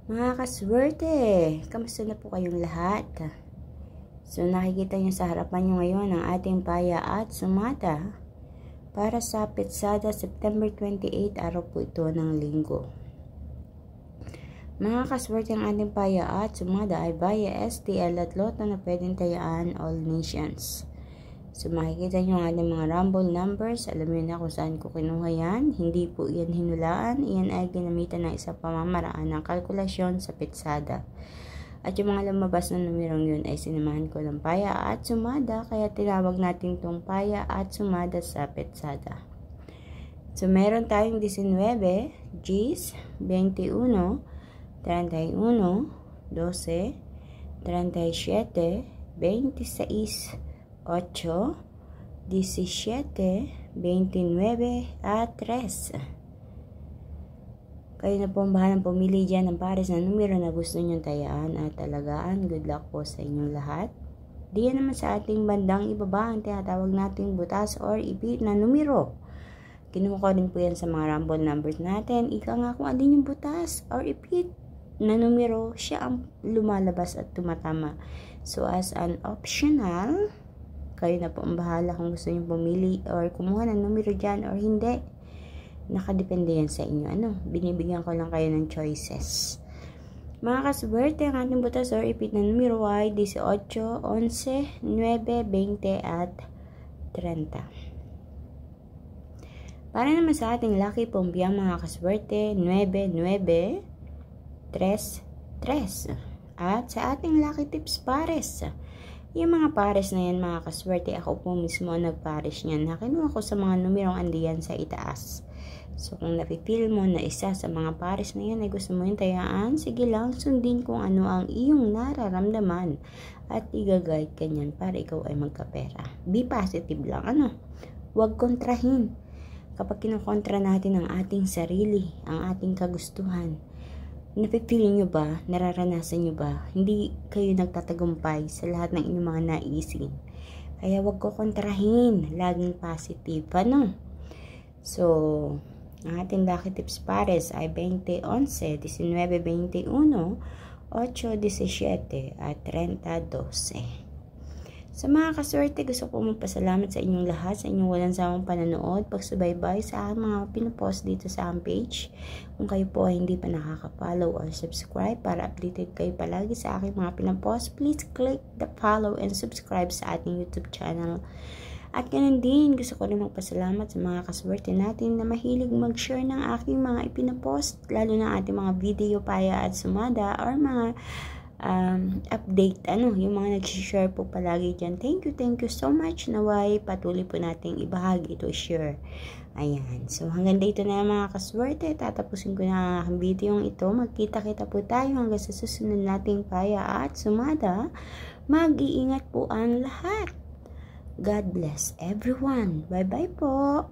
Mga kaswerte, kamusta na po kayong lahat? So nakikita nyo sa harapan nyo ngayon ang ating paya at sumada para sa Petsada September 28, araw po ito ng linggo. Mga kaswerte, ang ating paya at sumada ay via STL at Lotto na pwedeng tayaan all nations. So makikita nyo ang ating mga rumble numbers. Alam nyo na kung saan ko kinuha yan. Hindi po yan hinulaan. Iyan ay ginamitan ng isang pamamaraan ng kalkulasyon sa Petsada. At yung mga lumabas na numerong yun ay sinamahan ko ng paya at sumada. Kaya tinawag natin itong paya at sumada sa Petsada. So meron tayong 19, Gs, 21, 31, 12, 37, 26, 8, 17, 29, at 3. Kayo na po ang bahalang pumili dyan ng pares na numero na gusto nyong tayaan at talagaan. Good luck po sa inyong lahat. Diyan naman sa ating bandang ibaba ang tinatawag nating butas or ipit na numero. Kinuha ko rin po yan sa mga rumble numbers natin. Ika nga kung alin yung butas or ipit na numero, siya ang lumalabas at tumatama. So as an optional, kayo na po ang bahala kung gusto nyo pumili or kumuha ng numero dyan or hindi. Nakadepende yan sa inyo. Binibigyan ko lang kayo ng choices. Mga kaswerte, ang ating butas or ipit na numero ay 18, 11, 9, 20, at 30. Para naman sa ating lucky pumbiang mga kaswerte, 9, 9, 3, 3. At sa ating lucky tips pares, yung mga pares na yan mga kaswerte, ako po mismo ang nagpares niyan. Nakinuha ko sa mga numerong andiyan sa itaas. So kung napipil mo na isa sa mga pares na yan ay gusto mo yung tayaan, sige lang, sundin kung ano ang iyong nararamdaman at i-guide ka niyan para ikaw ay magkapera. Be positive lang, huwag kontrahin. Kapag kinukontra natin ang ating sarili, ang ating kagustuhan, napipili nyo ba, nararanasan nyo ba, hindi kayo nagtatagumpay sa lahat ng inyong mga naisin. Kaya wag ko kontrahin, laging positive, So, ang ating lucky tips pares ay 20, 11, 19, 21, 8, 17, at 30, 12. Sa mga kaswerte, gusto ko magpasalamat sa inyong lahat, sa inyong walang sawang panonood, pagsubaybay sa aking mga pinopost dito sa aking page. Kung kayo po ay hindi pa nakaka-follow or subscribe para updated kayo palagi sa aking mga pinopost, please click the follow and subscribe sa ating YouTube channel. At ganun din, gusto ko rin magpasalamat sa mga kaswerte natin na mahilig mag-share ng aking mga ipinopost, lalo na ating mga video paya at sumada or mga update, yung mga nag-share po palagi dyan. Thank you so much. Naway, patuloy po nating ibahagi ito, share. Ayan. So, hanggang dito na mga kaswerte. Tatapusin ko na ang video ito. Magkita-kita po tayo hanggang sa susunod nating paya at sumada. Mag-iingat po ang lahat. God bless everyone. Bye-bye po.